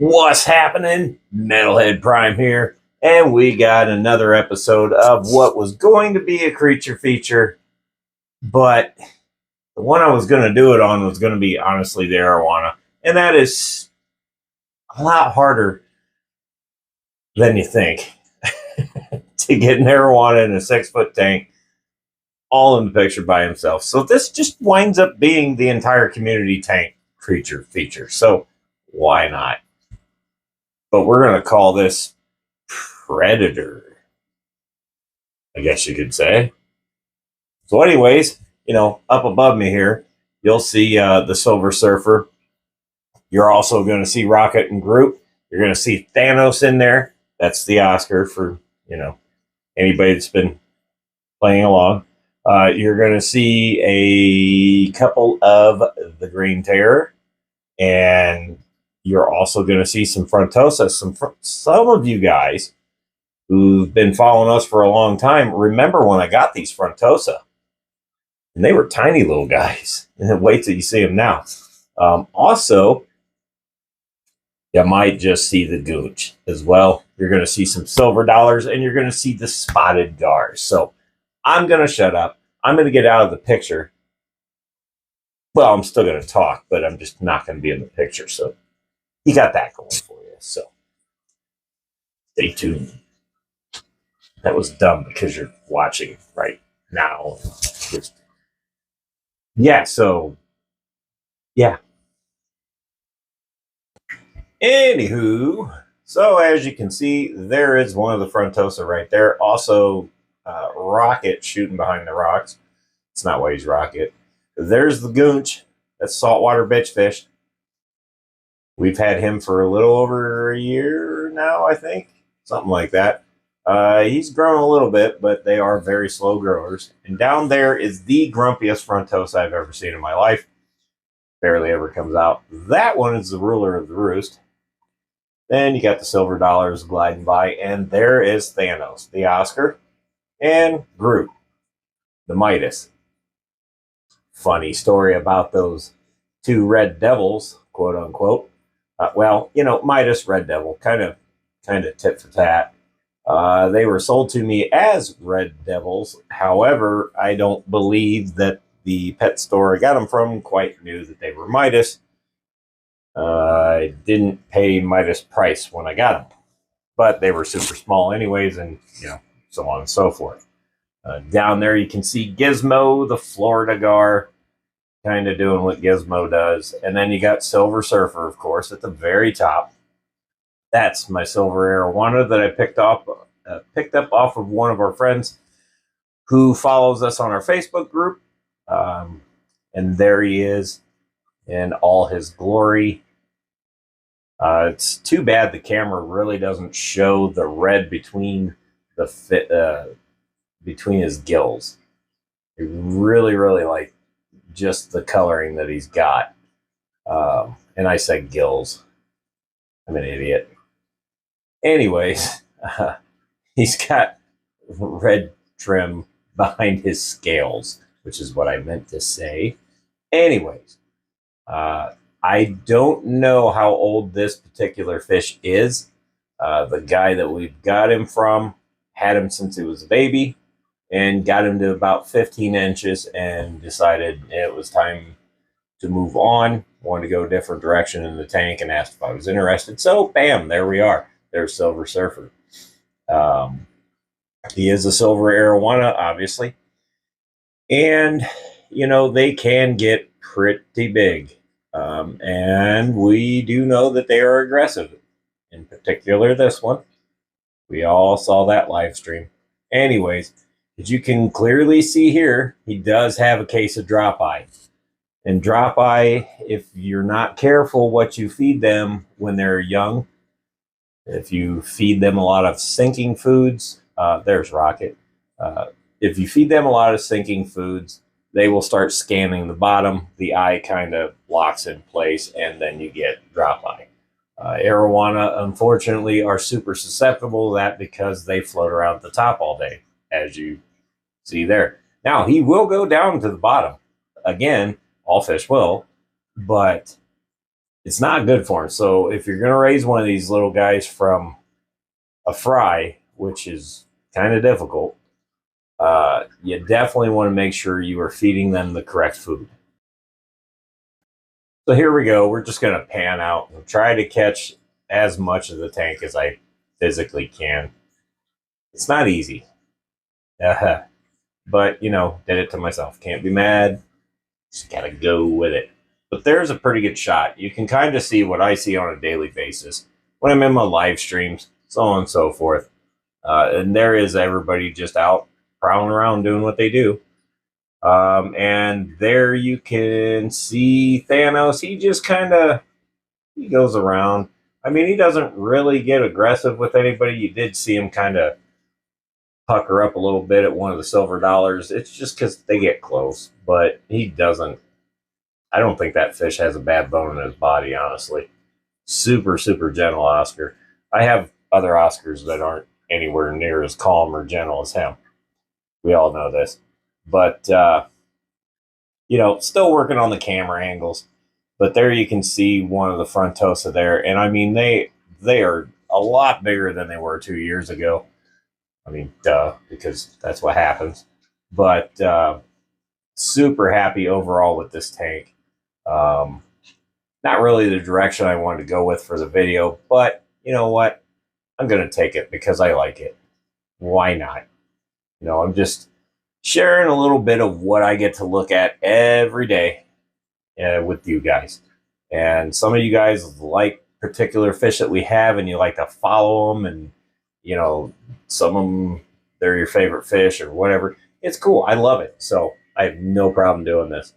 What's happening? Metalhead Prime here, and we got another episode of what was going to be a creature feature, but the one I was going to do it on was going to be honestly the arowana, and that is a lot harder than you think to get an arowana in a 6-foot tank all in the picture by himself. So this just winds up being the entire community tank creature feature. So why not? But we're going to call this Predator, I guess you could say. So anyways, up above me here, you'll see the Silver Surfer. You're also going to see Rocket and Groot. You're going to see Thanos in there. That's the Oscar for, anybody that's been playing along. You're going to see a couple of the Green Terror. And you're also going to see some Frontosa. Some of you guys who've been following us for a long time remember when I got these Frontosa. And they were tiny little guys. And wait till you see them now. Also, you might just see the Gooch as well. You're going to see some silver dollars, and you're going to see the spotted gars. So I'm going to shut up. I'm going to get out of the picture. Well, I'm still going to talk, but I'm just not going to be in the picture. So you got that going for you. So stay tuned. That was dumb because you're watching right now. Yeah, so, yeah. Anywho, so as you can see, there is one of the Frontosa right there. Also, Rocket shooting behind the rocks. It's not why he's Rocket. There's the Goonch. That's saltwater bitch fish. We've had him for a little over a year now, I think. Something like that. He's grown a little bit, but they are very slow growers. And down there is the grumpiest Frontosa I've ever seen in my life. Barely ever comes out. That one is the ruler of the roost. Then you got the silver dollars gliding by, and there is Thanos, the Oscar, and Groot, the Midas. Funny story about those two red devils, quote unquote. Midas, Red Devil, kind of tit for tat. They were sold to me as Red Devils. However, I don't believe that the pet store I got them from quite knew that they were Midas. I didn't pay Midas price when I got them, but they were super small anyways, and so on and so forth. Down there you can see Gizmo, the Florida gar, kind of doing what Gizmo does. And then you got Silver Surfer, of course, at the very top. That's my silver arowana that I picked up off of one of our friends who follows us on our Facebook group. And there he is in all his glory. It's too bad the camera really doesn't show the red between between his gills. I really, really like just the coloring that he's got. And I said gills. I'm an idiot. Anyways, he's got red trim behind his scales, which is what I meant to say. Anyways, I don't know how old this particular fish is. The guy that we've got him from had him since he was a baby and got him to about 15 inches and decided it was time to move on, wanted to go a different direction in the tank, and asked if I was interested. So, bam, there we are. There's Silver Surfer. He is a silver arowana, obviously. And, they can get pretty big. And we do know that they are aggressive. In particular, this one. We all saw that live stream. Anyways, as you can clearly see here, he does have a case of drop eye. And drop eye, if you're not careful what you feed them when they're young, if you feed them a lot of sinking foods, there's Rocket. If you feed them a lot of sinking foods, they will start scanning the bottom. The eye kind of locks in place, and then you get drop eye. Arowana, unfortunately, are super susceptible to that because they float around at the top all day, as you see there. Now, he will go down to the bottom. Again, all fish will, but it's not good for them. So if you're going to raise one of these little guys from a fry, which is kind of difficult, you definitely want to make sure you are feeding them the correct food. So here we go. We're just going to pan out and try to catch as much of the tank as I physically can. It's not easy. But, you know, did it to myself. Can't be mad. Just got to go with it. But there's a pretty good shot. You can kind of see what I see on a daily basis when I'm in my live streams, so on and so forth. And there is everybody just out prowling around doing what they do. And there you can see Thanos. He just he goes around. I mean, he doesn't really get aggressive with anybody. You did see him kind of pucker up a little bit at one of the silver dollars. It's just because they get close, but he doesn't. I don't think that fish has a bad bone in his body, honestly. Super, super gentle Oscar. I have other Oscars that aren't anywhere near as calm or gentle as him. We all know this. But, you know, still working on the camera angles. But there you can see one of the frontosa there. And, I mean, they are a lot bigger than they were 2 years ago. I mean, duh, because that's what happens. But super happy overall with this tank. Not really the direction I wanted to go with for the video, but you know what? I'm going to take it because I like it. Why not? You know, I'm just sharing a little bit of what I get to look at every day with you guys. And some of you guys like particular fish that we have and you like to follow them, and you know, some of them, they're your favorite fish or whatever. It's cool. I love it. So I have no problem doing this.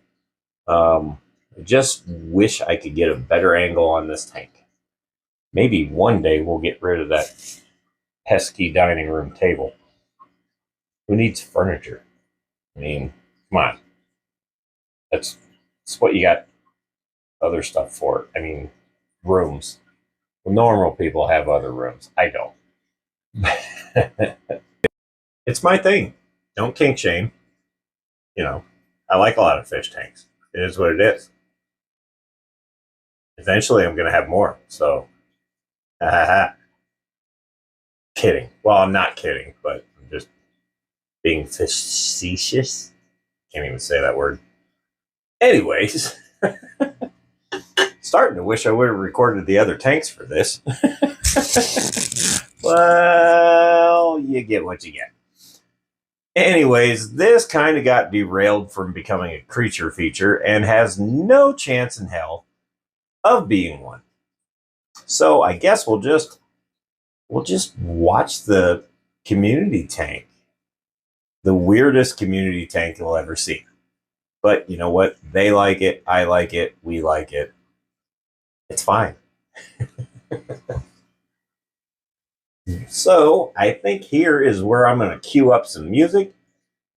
I just wish I could get a better angle on this tank. Maybe one day we'll get rid of that pesky dining room table. Who needs furniture? I mean, come on. That's what you got other stuff for. I mean, rooms. Normal people have other rooms. I don't. It's my thing. Don't kink shame. You know, I like a lot of fish tanks. It is what it is. Eventually, I'm going to have more. So, kidding. Well, I'm not kidding, but I'm just being facetious. Can't even say that word. Anyways, starting to wish I would have recorded the other tanks for this. Well, you get what you get. Anyways, this kind of got derailed from becoming a creature feature and has no chance in hell of being one. So I guess we'll just watch the community tank. The weirdest community tank you'll ever see. But you know what? They like it. I like it. We like it. It's fine. So I think here is where I'm going to cue up some music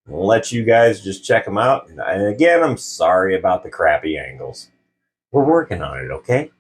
and let you guys just check them out. And again, I'm sorry about the crappy angles. We're working on it, okay?